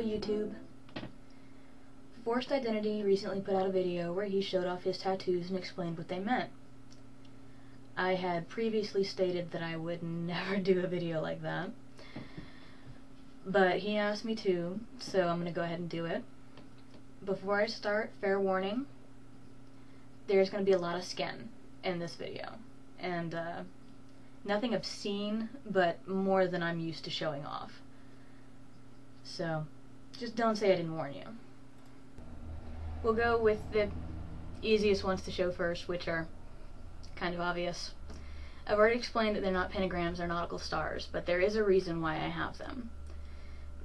YouTube. Forced Identity recently put out a video where he showed off his tattoos and explained what they meant. I had previously stated that I would never do a video like that, but he asked me to, so I'm going to go ahead and do it. Before I start, fair warning, there's going to be a lot of skin in this video, and nothing obscene, but more than I'm used to showing off. So, just don't say I didn't warn you. We'll go with the easiest ones to show first, which are kind of obvious. I've already explained that they're not pentagrams, they're nautical stars, but there is a reason why I have them.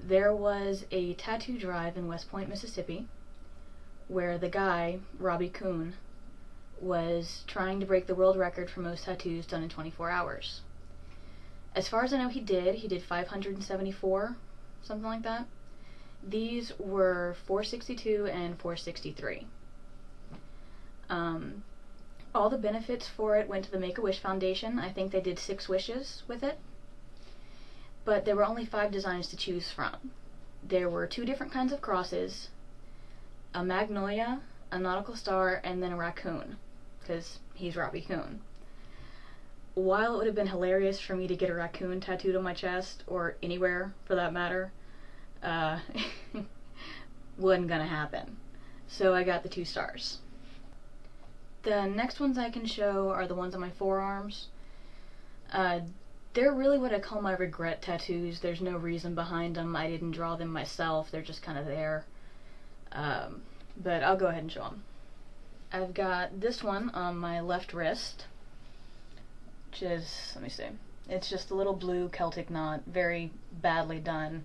There was a tattoo drive in West Point, Mississippi, where the guy, Robbie Kuhn, was trying to break the world record for most tattoos done in 24 hours. As far as I know, he did 574, something like that. These were 462 and 463. All the benefits for it went to the Make-A-Wish Foundation. I think they did 6 wishes with it. But there were only 5 designs to choose from. There were 2 different kinds of crosses, a magnolia, a nautical star, and then a raccoon, because he's Robbie Kuhn. While it would have been hilarious for me to get a raccoon tattooed on my chest, or anywhere for that matter, wasn't gonna happen. So I got the 2 stars. The next ones I can show are the ones on my forearms. They're really what I call my regret tattoos. There's no reason behind them. I didn't draw them myself. They're just kind of there. But I'll go ahead and show them. I've got this one on my left wrist, which is, let me see, it's just a little blue Celtic knot, very badly done.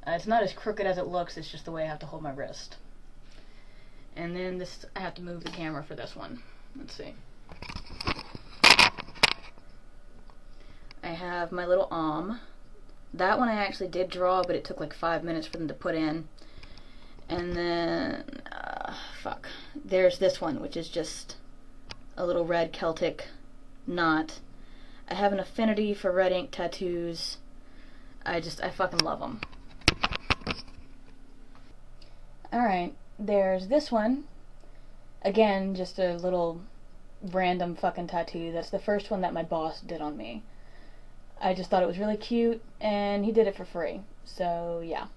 It's not as crooked as it looks, it's just the way I have to hold my wrist. And then this, I have to move the camera for this one. Let's see. I have my little That one I actually did draw, but it took like 5 minutes for them to put in. And then, there's this one, which is just a little red Celtic knot. I have an affinity for red ink tattoos. I fucking love them. Alright, there's this one. Again, just a little random fucking tattoo. That's the first one that my boss did on me. I just thought it was really cute, and he did it for free. So, yeah.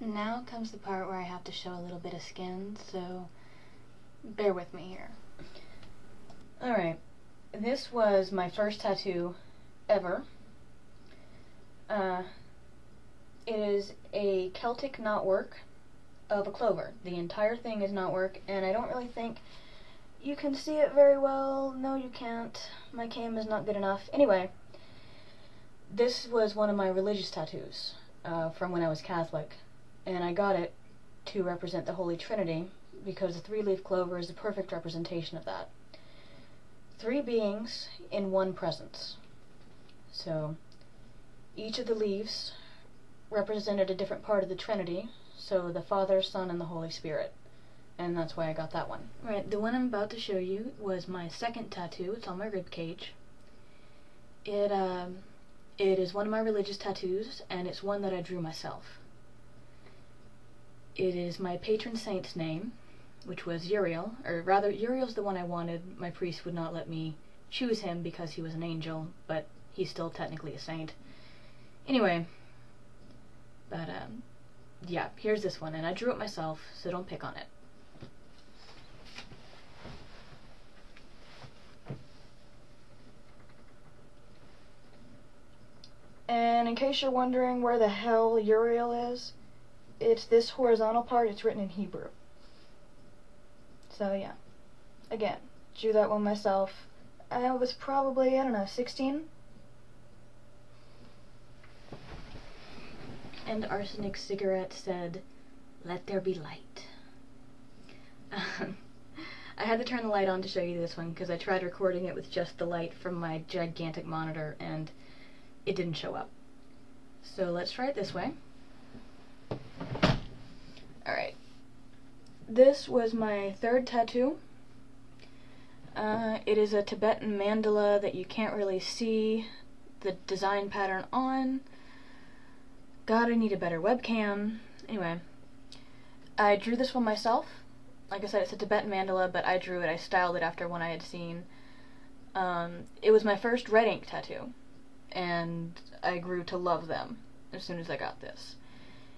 Now comes the part where I have to show a little bit of skin, so bear with me here. Alright, this was my first tattoo ever. It is a Celtic knotwork of a clover. The entire thing is knotwork, and I don't really think you can see it very well. No, you can't. My cam is not good enough. Anyway, this was one of my religious tattoos from when I was Catholic, and I got it to represent the Holy Trinity because the 3-leaf clover is a perfect representation of that. 3 beings in one presence. So each of the leaves represented a different part of the Trinity, so the Father, Son, and the Holy Spirit. And that's why I got that one. Right, the one I'm about to show you was my second tattoo. It's on my rib cage. It is one of my religious tattoos, and it's one that I drew myself. It is my patron saint's name, which was Uriel, or rather, Uriel's the one I wanted. My priest would not let me choose him because he was an angel, but he's still technically a saint. Anyway, but yeah, here's this one, and I drew it myself, so don't pick on it. And in case you're wondering where the hell Uriel is, it's this horizontal part. It's written in Hebrew. So yeah, again, drew that one myself. I was probably, I don't know, 16? And Arsenic Cigarette said, "Let there be light." I had to turn the light on to show you this one because I tried recording it with just the light from my gigantic monitor and it didn't show up. So let's try it this way. Alright. This was my 3rd tattoo. It is a Tibetan mandala that you can't really see the design pattern on. God, I need a better webcam. Anyway, I drew this one myself. Like I said, it's a Tibetan mandala, but I drew it. I styled it after one I had seen. It was my first red ink tattoo, and I grew to love them as soon as I got this.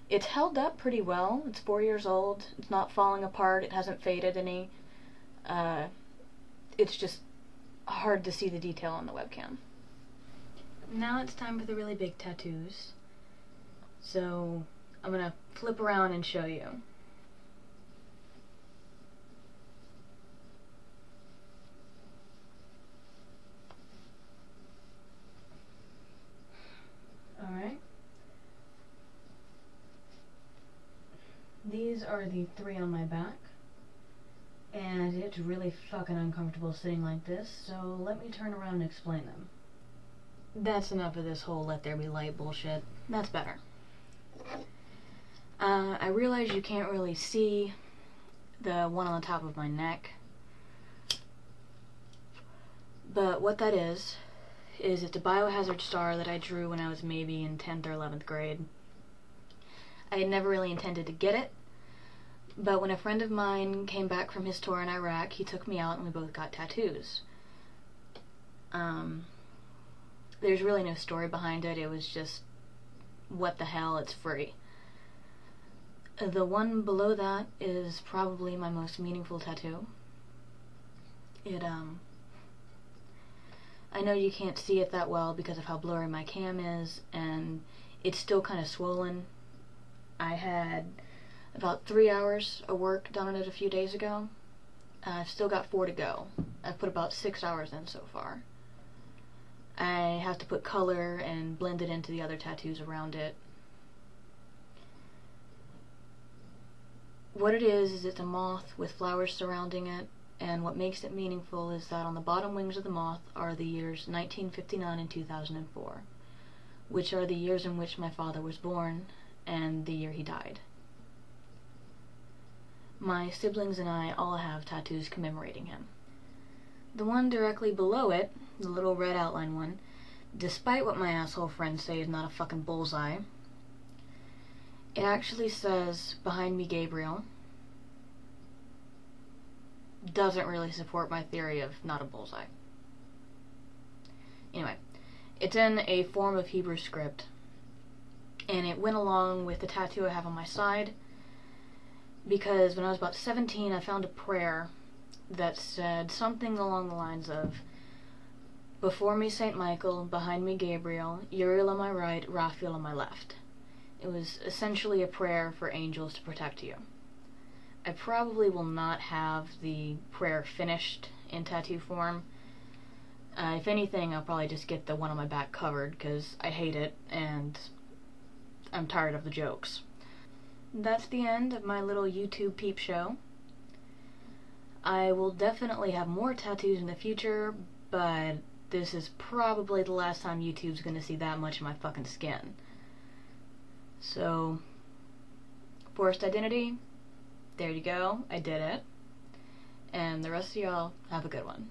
It's held up pretty well. It's 4 years old. It's not falling apart. It hasn't faded any. It's just hard to see the detail on the webcam. Now it's time for the really big tattoos. So I'm gonna flip around and show you. Alright. These are the 3 on my back. And it's really fucking uncomfortable sitting like this, so let me turn around and explain them. That's enough of this whole let there be light bullshit. That's better. I realize you can't really see the one on the top of my neck, but what that is it's a biohazard star that I drew when I was maybe in 10th or 11th grade. I had never really intended to get it, but when a friend of mine came back from his tour in Iraq, he took me out and we both got tattoos. There's really no story behind it. It was just, what the hell, it's free. The one below that is probably my most meaningful tattoo. I know you can't see it that well because of how blurry my cam is, and it's still kind of swollen. I had about 3 hours of work done on it a few days ago. I've still got 4 to go. I've put about 6 hours in so far. I have to put color and blend it into the other tattoos around it. What it is it's a moth with flowers surrounding it, and what makes it meaningful is that on the bottom wings of the moth are the years 1959 and 2004, which are the years in which my father was born and the year he died. My siblings and I all have tattoos commemorating him. The one directly below it, the little red outline one, despite what my asshole friends say is not a fucking bullseye, it actually says, "Behind me, Gabriel." Doesn't really support my theory of not a bullseye. Anyway, it's in a form of Hebrew script, and it went along with the tattoo I have on my side, because when I was about 17, I found a prayer that said something along the lines of, "Before me Saint Michael, behind me Gabriel, Uriel on my right, Raphael on my left." It was essentially a prayer for angels to protect you. I probably will not have the prayer finished in tattoo form. If anything, I'll probably just get the one on my back covered, because I hate it, and I'm tired of the jokes. That's the end of my little YouTube peep show. I will definitely have more tattoos in the future, but this is probably the last time YouTube's gonna see that much of my fucking skin. So, forced identity, there you go, I did it. And the rest of y'all, have a good one.